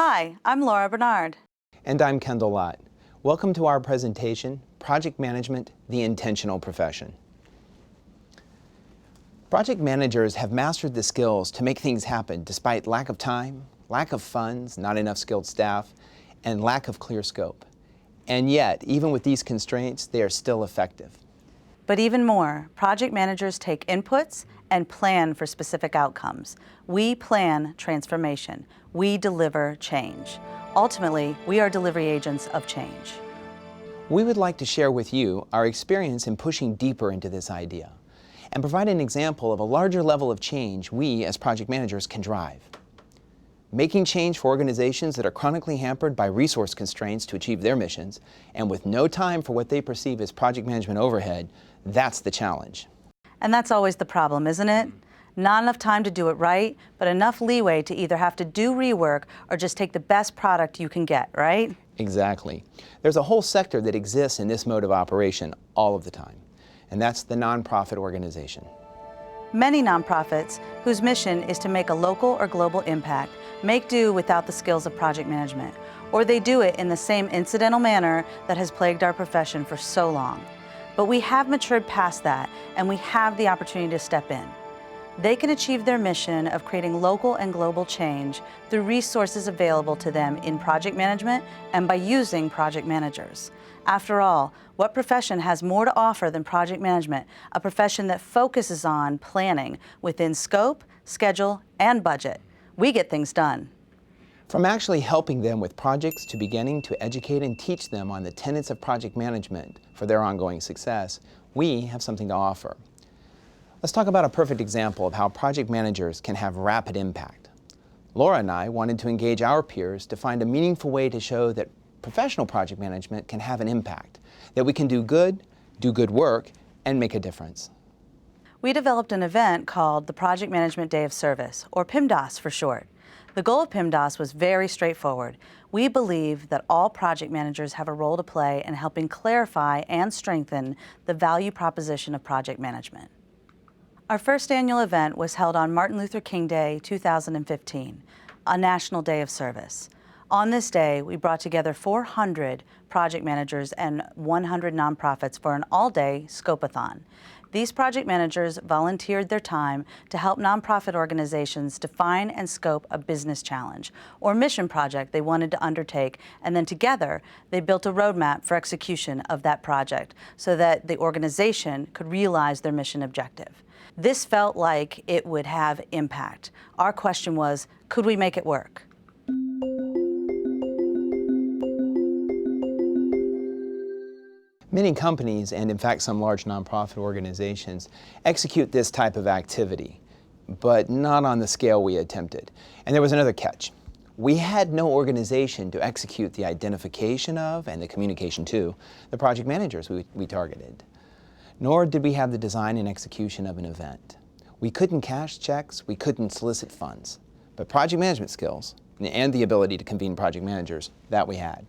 Hi, I'm Laura Bernard. And I'm Kendall Lott. Welcome to our presentation, Project Management, the Intentional Profession. Project managers have mastered the skills to make things happen despite lack of time, lack of funds, not enough skilled staff, and lack of clear scope. And yet, even with these constraints, they are still effective. But even more, project managers take inputs and plan for specific outcomes. We plan transformation. We deliver change. Ultimately, we are delivery agents of change. We would like to share with you our experience in pushing deeper into this idea and provide an example of a larger level of change we as project managers can drive. Making change for organizations that are chronically hampered by resource constraints to achieve their missions and with no time for what they perceive as project management overhead, that's the challenge. And that's always the problem, isn't it? Not enough time to do it right, but enough leeway to either have to do rework or just take the best product you can get, right? Exactly. There's a whole sector that exists in this mode of operation all of the time, and that's the nonprofit organization. Many nonprofits, whose mission is to make a local or global impact, make do without the skills of project management, or they do it in the same incidental manner that has plagued our profession for so long. But we have matured past that, and we have the opportunity to step in. They can achieve their mission of creating local and global change through resources available to them in project management and by using project managers. After all, what profession has more to offer than project management? A profession that focuses on planning within scope, schedule, and budget. We get things done. From actually helping them with projects to beginning to educate and teach them on the tenets of project management for their ongoing success, we have something to offer. Let's talk about a perfect example of how project managers can have rapid impact. Laura and I wanted to engage our peers to find a meaningful way to show that professional project management can have an impact, that we can do good work, and make a difference. We developed an event called the Project Management Day of Service, or PMDoS for short. The goal of PMDoS was very straightforward. We believe that all project managers have a role to play in helping clarify and strengthen the value proposition of project management. Our first annual event was held on Martin Luther King Day 2015, a National Day of Service. On this day, we brought together 400 project managers and 100 nonprofits for an all-day scope-a-thon. These project managers volunteered their time to help nonprofit organizations define and scope a business challenge or mission project they wanted to undertake, and then together they built a roadmap for execution of that project so that the organization could realize their mission objective. This felt like it would have impact. Our question was, could we make it work? Many companies, and in fact some large nonprofit organizations, execute this type of activity, but not on the scale we attempted. And there was another catch. We had no organization to execute the identification of, and the communication to, the project managers we targeted. Nor did we have the design and execution of an event. We couldn't cash checks, we couldn't solicit funds, but project management skills and the ability to convene project managers, that we had.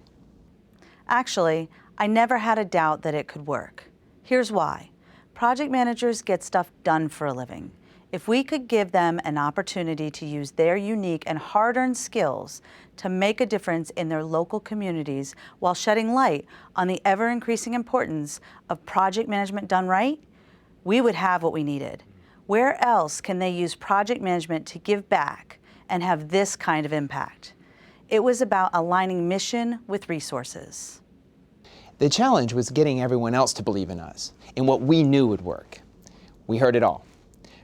Actually, I never had a doubt that it could work. Here's why. Project managers get stuff done for a living. If we could give them an opportunity to use their unique and hard-earned skills to make a difference in their local communities while shedding light on the ever-increasing importance of project management done right, we would have what we needed. Where else can they use project management to give back and have this kind of impact? It was about aligning mission with resources. The challenge was getting everyone else to believe in us, in what we knew would work. We heard it all.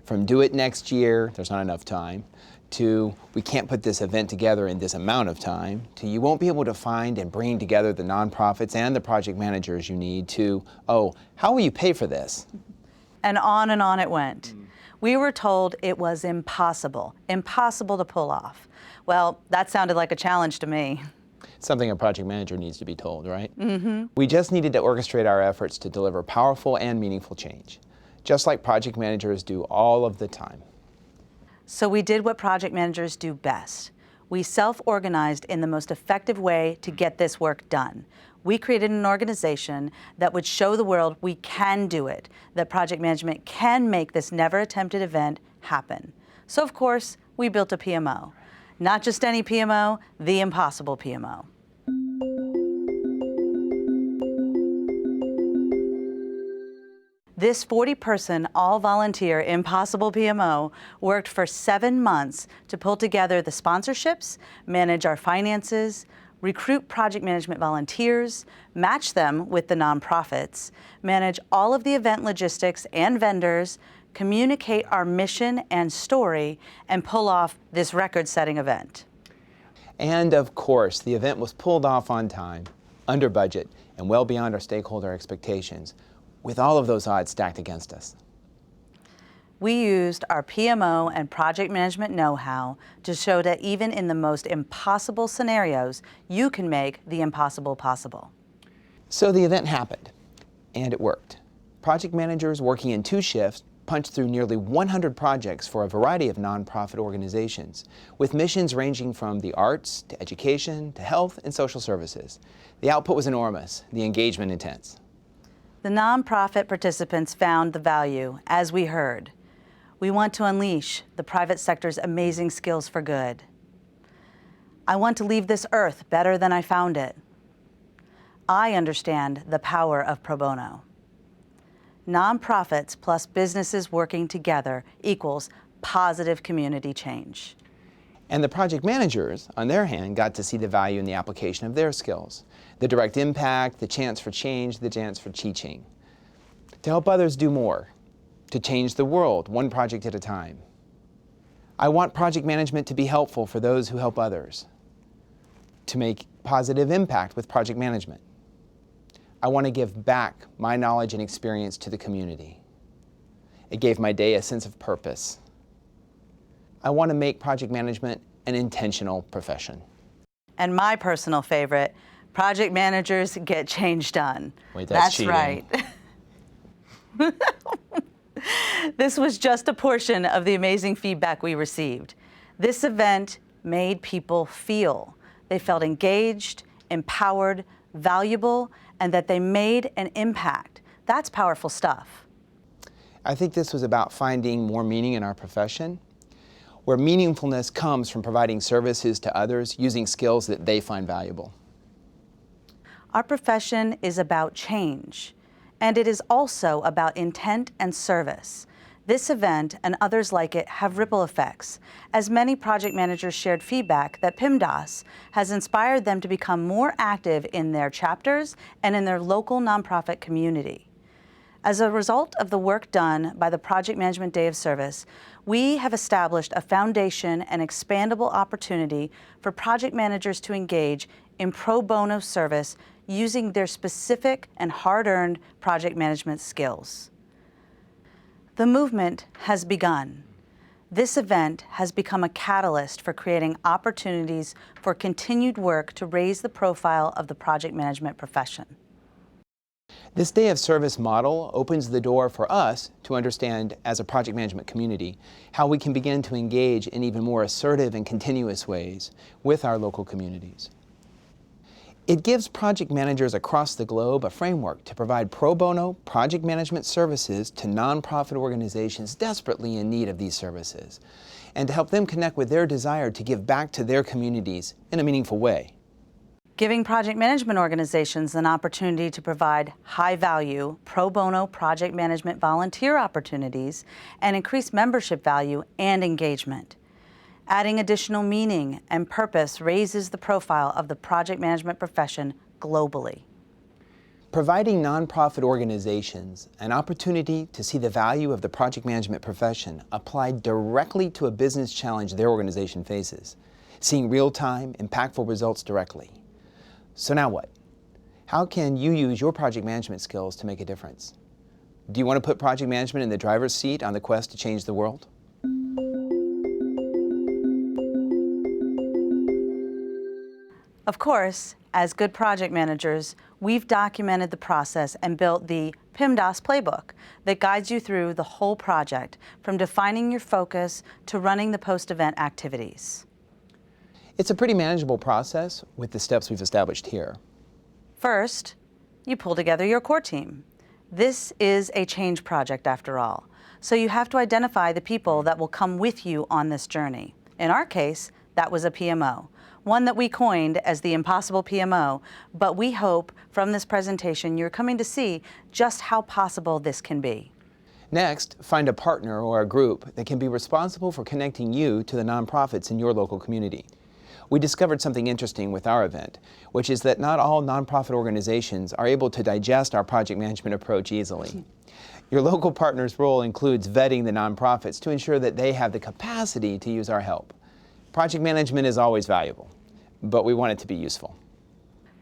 From do it next year, there's not enough time, to we can't put this event together in this amount of time, to you won't be able to find and bring together the nonprofits and the project managers you need, to, oh, how will you pay for this? And on it went. We were told it was impossible to pull off. Well, that sounded like a challenge to me. Something a project manager needs to be told, right? Mm-hmm. We just needed to orchestrate our efforts to deliver powerful and meaningful change, just like project managers do all of the time. So we did what project managers do best. We self-organized in the most effective way to get this work done. We created an organization that would show the world we can do it, that project management can make this never-attempted event happen. So of course, we built a PMO. Not just any PMO, the impossible PMO. This 40-person, all-volunteer Impossible PMO worked for 7 months to pull together the sponsorships, manage our finances, recruit project management volunteers, match them with the nonprofits, manage all of the event logistics and vendors, communicate our mission and story, and pull off this record-setting event. And of course, the event was pulled off on time, under budget, and well beyond our stakeholder expectations, with all of those odds stacked against us. We used our PMO and project management know-how to show that even in the most impossible scenarios, you can make the impossible possible. So the event happened, and it worked. Project managers working in 2 shifts punched through nearly 100 projects for a variety of nonprofit organizations, with missions ranging from the arts to education to health and social services. The output was enormous, the engagement intense. The nonprofit participants found the value, as we heard. We want to unleash the private sector's amazing skills for good. I want to leave this earth better than I found it. I understand the power of pro bono. Nonprofits plus businesses working together equals positive community change. And the project managers, on their hand, got to see the value in the application of their skills. The direct impact, the chance for change, the chance for teaching. To help others do more, to change the world, one project at a time. I want project management to be helpful for those who help others, to make positive impact with project management. I want to give back my knowledge and experience to the community. It gave my day a sense of purpose. I want to make project management an intentional profession. And my personal favorite, project managers get change done. Wait, that's cheating. Right. This was just a portion of the amazing feedback we received. This event made people feel. They felt engaged, empowered, valuable, and that they made an impact. That's powerful stuff. I think this was about finding more meaning in our profession, where meaningfulness comes from providing services to others using skills that they find valuable. Our profession is about change, and it is also about intent and service. This event and others like it have ripple effects, as many project managers shared feedback that PMDoS has inspired them to become more active in their chapters and in their local nonprofit community. As a result of the work done by the Project Management Day of Service, we have established a foundation and expandable opportunity for project managers to engage in pro bono service using their specific and hard-earned project management skills. The movement has begun. This event has become a catalyst for creating opportunities for continued work to raise the profile of the project management profession. This day of service model opens the door for us to understand, as a project management community, how we can begin to engage in even more assertive and continuous ways with our local communities. It gives project managers across the globe a framework to provide pro bono project management services to nonprofit organizations desperately in need of these services, and to help them connect with their desire to give back to their communities in a meaningful way. Giving project management organizations an opportunity to provide high-value, pro bono project management volunteer opportunities and increase membership value and engagement. Adding additional meaning and purpose raises the profile of the project management profession globally. Providing nonprofit organizations an opportunity to see the value of the project management profession applied directly to a business challenge their organization faces, seeing real-time, impactful results directly. So now what? How can you use your project management skills to make a difference? Do you want to put project management in the driver's seat on the quest to change the world? Of course, as good project managers, we've documented the process and built the PMDoS playbook that guides you through the whole project, from defining your focus to running the post-event activities. It's a pretty manageable process with the steps we've established here. First, you pull together your core team. This is a change project after all, so you have to identify the people that will come with you on this journey. In our case, that was a PMO, one that we coined as the impossible PMO, but we hope from this presentation you're coming to see just how possible this can be. Next, find a partner or a group that can be responsible for connecting you to the nonprofits in your local community. We discovered something interesting with our event, which is that not all nonprofit organizations are able to digest our project management approach easily. Your local partner's role includes vetting the nonprofits to ensure that they have the capacity to use our help. Project management is always valuable, but we want it to be useful.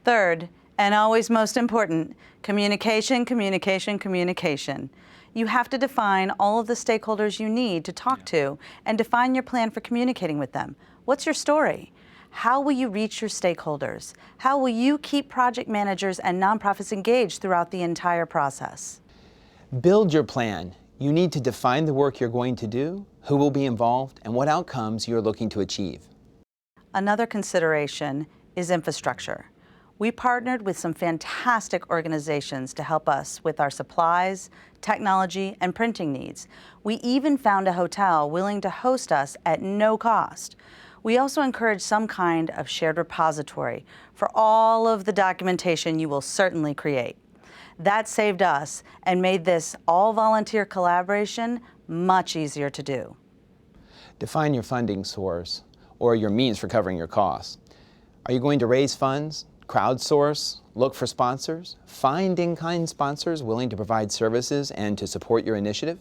Third, and always most important, communication, communication, communication. You have to define all of the stakeholders you need to talk to and define your plan for communicating with them. What's your story? How will you reach your stakeholders? How will you keep project managers and nonprofits engaged throughout the entire process? Build your plan. You need to define the work you're going to do, who will be involved, and what outcomes you're looking to achieve. Another consideration is infrastructure. We partnered with some fantastic organizations to help us with our supplies, technology, and printing needs. We even found a hotel willing to host us at no cost. We also encourage some kind of shared repository for all of the documentation you will certainly create. That saved us and made this all-volunteer collaboration much easier to do. Define your funding source or your means for covering your costs. Are you going to raise funds, crowdsource, look for sponsors, find in-kind sponsors willing to provide services and to support your initiative?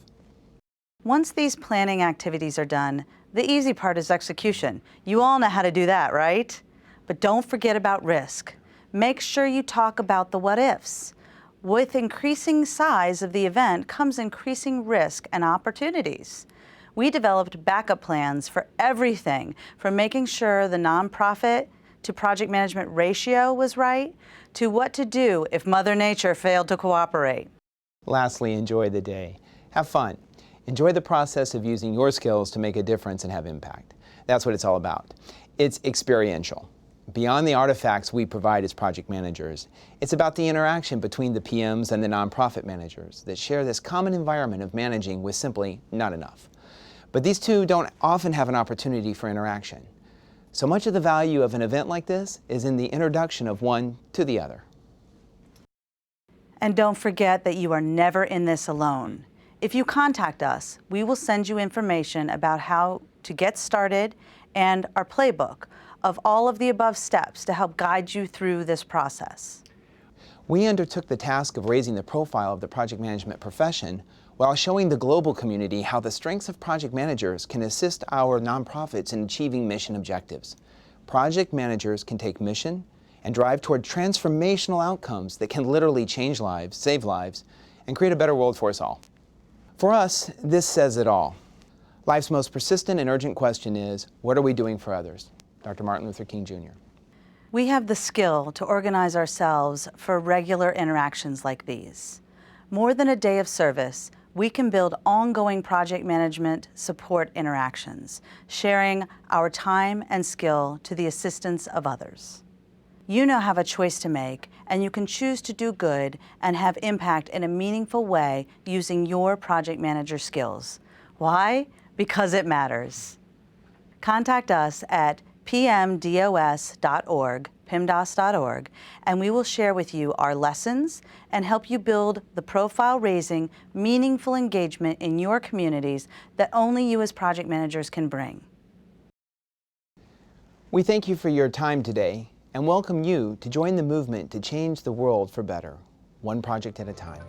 Once these planning activities are done, the easy part is execution. You all know how to do that, right? But don't forget about risk. Make sure you talk about the what-ifs. With increasing size of the event comes increasing risk and opportunities. We developed backup plans for everything from making sure the nonprofit to project management ratio was right, to what to do if Mother Nature failed to cooperate. Lastly, enjoy the day. Have fun. Enjoy the process of using your skills to make a difference and have impact. That's what it's all about. It's experiential. Beyond the artifacts we provide as project managers, it's about the interaction between the PMs and the nonprofit managers that share this common environment of managing with simply not enough. But these two don't often have an opportunity for interaction. So much of the value of an event like this is in the introduction of one to the other. And don't forget that you are never in this alone. If you contact us, we will send you information about how to get started and our playbook of all of the above steps to help guide you through this process. We undertook the task of raising the profile of the project management profession while showing the global community how the strengths of project managers can assist our nonprofits in achieving mission objectives. Project managers can take mission and drive toward transformational outcomes that can literally change lives, save lives, and create a better world for us all. For us, this says it all. Life's most persistent and urgent question is, what are we doing for others? Dr. Martin Luther King, Jr. We have the skill to organize ourselves for regular interactions like these. More than a day of service, we can build ongoing project management support interactions, sharing our time and skill to the assistance of others. You now have a choice to make, and you can choose to do good and have impact in a meaningful way using your project manager skills. Why? Because it matters. Contact us at PMDoS.org, PMDoS.org, and we will share with you our lessons and help you build the profile-raising, meaningful engagement in your communities that only you as project managers can bring. We thank you for your time today and welcome you to join the movement to change the world for better, one project at a time.